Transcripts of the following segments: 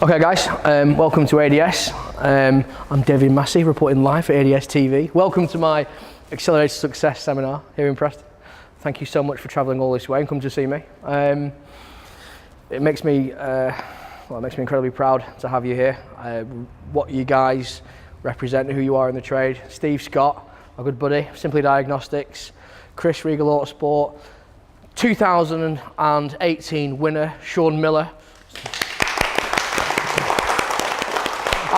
Okay guys, welcome to ADS. I'm David Massey, reporting live for ADS TV. Welcome to my Accelerated Success seminar here in Preston. Thank you so much for travelling all this way and come to see me. It makes me incredibly proud to have you here. What you guys represent, who you are in the trade. Steve Scott, my good buddy, Simply Diagnostics. Chris, Regal Autosport. 2018 winner, Sean Miller.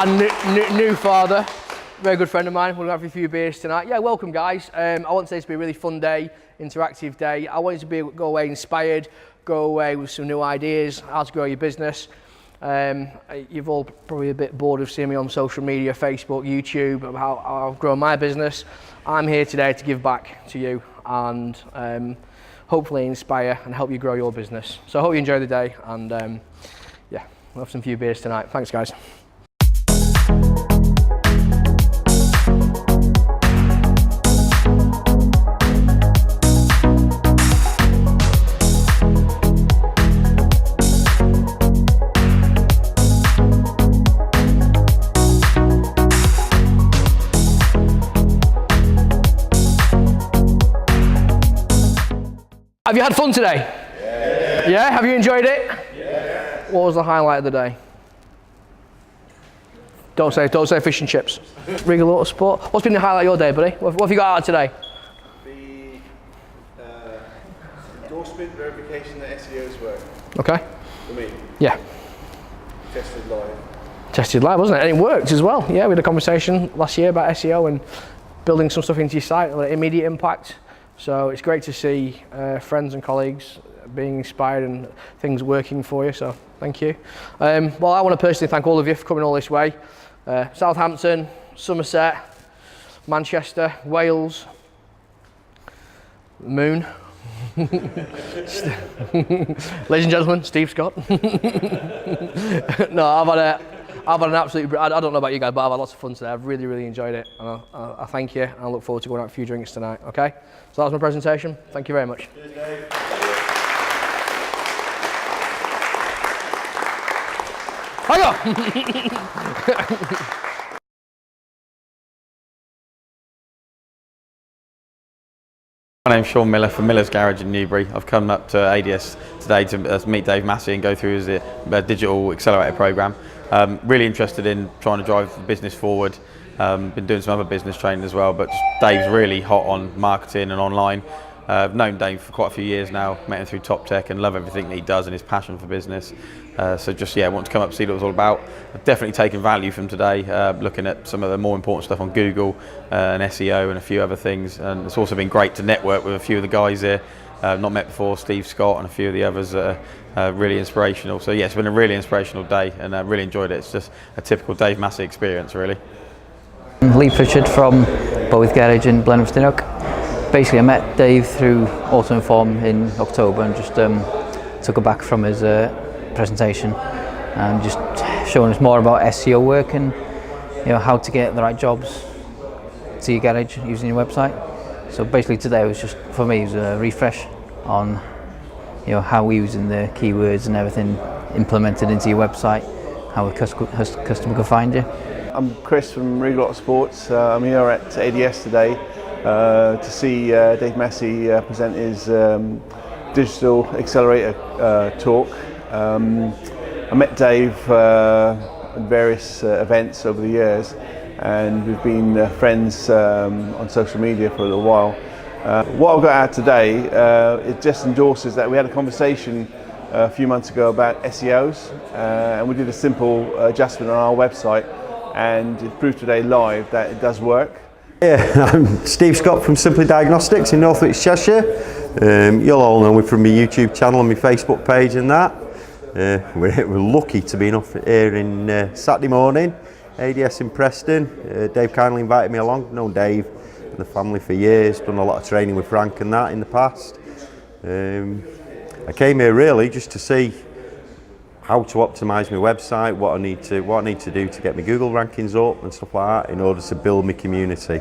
And new father, very good friend of mine. We'll have a few beers tonight. Yeah, welcome guys. I want today to be a really fun day, interactive day. I want you to go away inspired, go away with some new ideas, how to grow your business. You've all probably a bit bored of seeing me on social media, Facebook, YouTube, of how I've grown my business. I'm here today to give back to you and hopefully inspire and help you grow your business. So I hope you enjoy the day and yeah, we'll have some few beers tonight. Thanks guys. Have you had fun today? Yeah. Yeah? Have you enjoyed it? Yeah. What was the highlight of the day? Don't say fish and chips. Regal Autosport. What's been the highlight of your day, buddy? What have you got out of today? The endorsement verification that SEOs work. Okay. For me. Yeah. Tested live. Tested live, wasn't it? And it worked as well. Yeah, we had a conversation last year about SEO and building some stuff into your site with immediate impact. So it's great to see friends and colleagues being inspired and things working for you, so thank you. Well, I want to personally thank all of you for coming all this way. Southampton, Somerset, Manchester, Wales, Moon. Ladies and gentlemen, Steve Scott. No, I've had an absolute, I don't know about you guys, but I've had lots of fun today. I've really enjoyed it. And I thank you, and I look forward to going out for a few drinks tonight, okay? So that was my presentation. Thank you very much. Cheers, Dave. Hang on! My name's Sean Miller from Miller's Garage in Newbury. I've come up to ADS today to meet Dave Massey and go through his digital accelerator program. Really interested in trying to drive the business forward. Been doing some other business training as well, but Dave's really hot on marketing and online. I've known Dave for quite a few years now, met him through Top Tech and love everything that he does and his passion for business. So just, yeah, want to come up and see what it's all about. I've definitely taken value from today, looking at some of the more important stuff on Google and SEO and a few other things. And it's also been great to network with a few of the guys here. Not met before, Steve Scott and a few of the others that are really inspirational. So yeah, it's been a really inspirational day and I really enjoyed it. It's just a typical Dave Massey experience, really. Lee Pritchard from Both Garage in Blenheim-Stenock. Basically I met Dave through Automotive in October and just took it back from his presentation and just showing us more about SEO work and how to get the right jobs to your garage using your website. So basically today was just, for me, it was a refresh on how we're using the keywords and everything implemented into your website, how a customer can find you. I'm Chris from Regal Autosport. I'm here at ADS today to see Dave Massey present his digital accelerator talk. I met Dave at various events over the years and we've been friends on social media for a little while. What I've got out today, it just endorses that we had a conversation a few months ago about SEOs and we did a simple adjustment on our website and it proved today live that it does work. Yeah, I'm Steve Scott from Simply Diagnostics in North Wales, Cheshire. You'll all know me from my YouTube channel and my Facebook page and that. We're lucky to be enough here in Saturday morning, ADS in Preston. Dave kindly invited me along. I've known Dave and the family for years, done a lot of training with Frank and that in the past. I came here really just to see how to optimise my website, what I need to do to get my Google rankings up and stuff like that in order to build my community.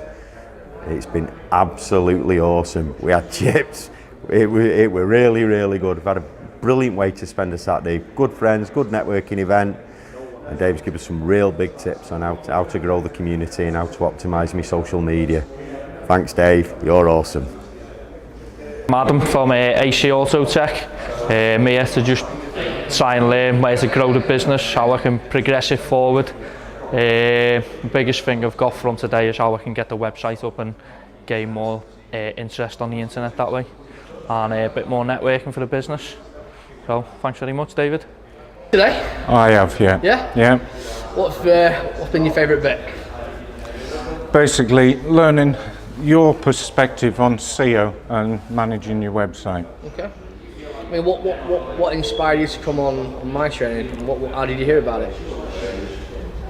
It's been absolutely awesome. We had chips. It were really good. We've had a brilliant way to spend a Saturday. Good friends, good networking event. and Dave's given us some real big tips on how to grow the community and how to optimise my social media. Thanks Dave, you're awesome. I'm Adam from AC Autotech. I'm here to just try and learn ways to grow the business, how I can progress it forward. The biggest thing I've got from today is how I can get the website up and gain more interest on the internet that way, and a bit more networking for the business. So thanks very much, David. Today? I have, yeah. Yeah? Yeah. What's been your favourite bit? Basically, learning your perspective on SEO and managing your website. Okay. I mean, what inspired you to come on my training? How did you hear about it?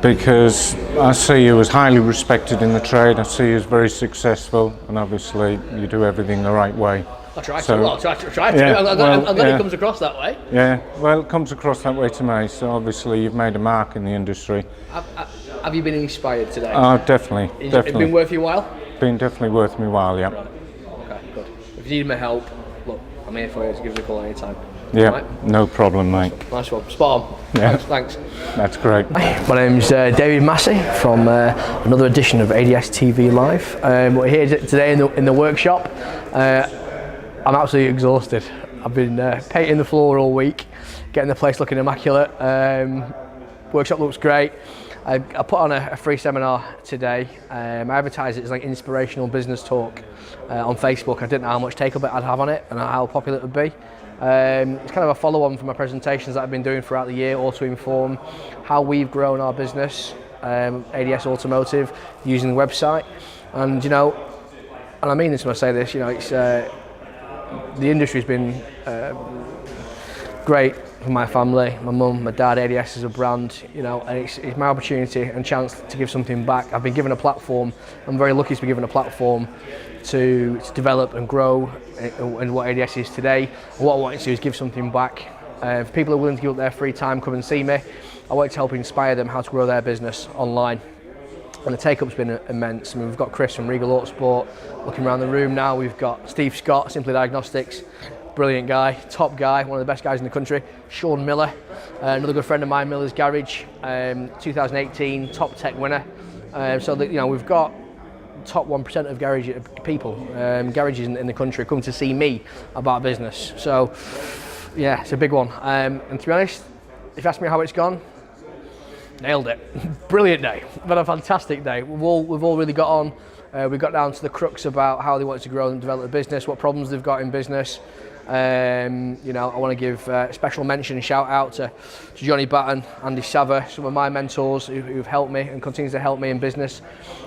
Because I see you as highly respected in the trade, I see you as very successful, and obviously you do everything the right way. I try to. Well, I try to. Yeah, I'm glad it comes across that way. Yeah, well, it comes across that way to me, so obviously you've made a mark in the industry. Have you been inspired today? Definitely. It's been worth your while? Been definitely worth my while, yeah. Right. Okay, good. If you need my help, look, I'm here for you, to give us a call anytime. Yeah, right? no problem, mate. Nice one. Spot on. Yeah. Thanks. That's great. Hi, my name's David Massey from another edition of ADS TV Live. We're here today in the workshop. I'm absolutely exhausted. I've been painting the floor all week, getting the place looking immaculate. Workshop looks great. I put on a free seminar today. I advertised it as like inspirational business talk on Facebook. I didn't know how much take-up I'd have on it and how popular it would be. It's kind of a follow-on from my presentations that I've been doing throughout the year, all to inform how we've grown our business, ADS Automotive, using the website. And you know, and I mean this when I say this, you know, it's the industry's been great for my family, my mum, my dad. ADS is a brand, you know, and it's my opportunity and chance to give something back. I've been given a platform. I'm very lucky to be given a platform to develop and grow in what ADS is today. And what I want to do is give something back. If people are willing to give up their free time, come and see me. I want to help inspire them how to grow their business online. And the take-up's been immense. I mean, we've got Chris from Regal Autosport looking around the room now. We've got Steve Scott, Simply Diagnostics, brilliant guy, top guy, one of the best guys in the country. Sean Miller, another good friend of mine, Miller's Garage, 2018 top tech winner. So that, you know, we've got top 1% of garage people, garages in the country come to see me about business. So yeah, it's a big one. And to be honest, if you ask me how it's gone, nailed it. Brilliant day. We've had a fantastic day. We've all really got on. We got down to the crux about how they want to grow and develop the business, what problems they've got in business. You know, I want to give a special mention and shout out to Johnny Batten, Andy Sava, some of my mentors who've helped me and continue to help me in business.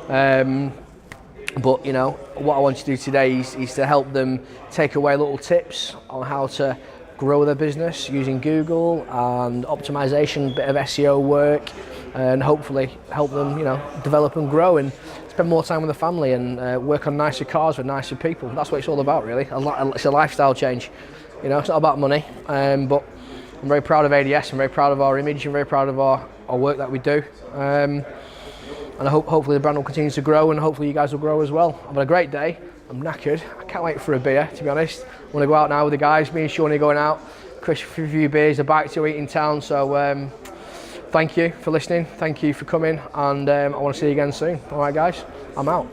But you know, what I want to do today is to help them take away little tips on how to grow their business using Google and optimization, bit of SEO work, and hopefully help them, you know, develop and grow and spend more time with the family and work on nicer cars with nicer people. That's what it's all about, really. It's a lifestyle change. You know, it's not about money, but I'm very proud of ADS. I'm very proud of our image. I'm very proud of our work that we do. And I hope hopefully the brand will continue to grow, and hopefully you guys will grow as well. I've had a great day. I'm knackered. I can't wait for a beer, to be honest. I want to go out now with the guys. Me and Shawnee are going out. Chris for a few beers, a bite to eat in town. So thank you for listening. Thank you for coming, and I want to see you again soon. All right, guys, I'm out.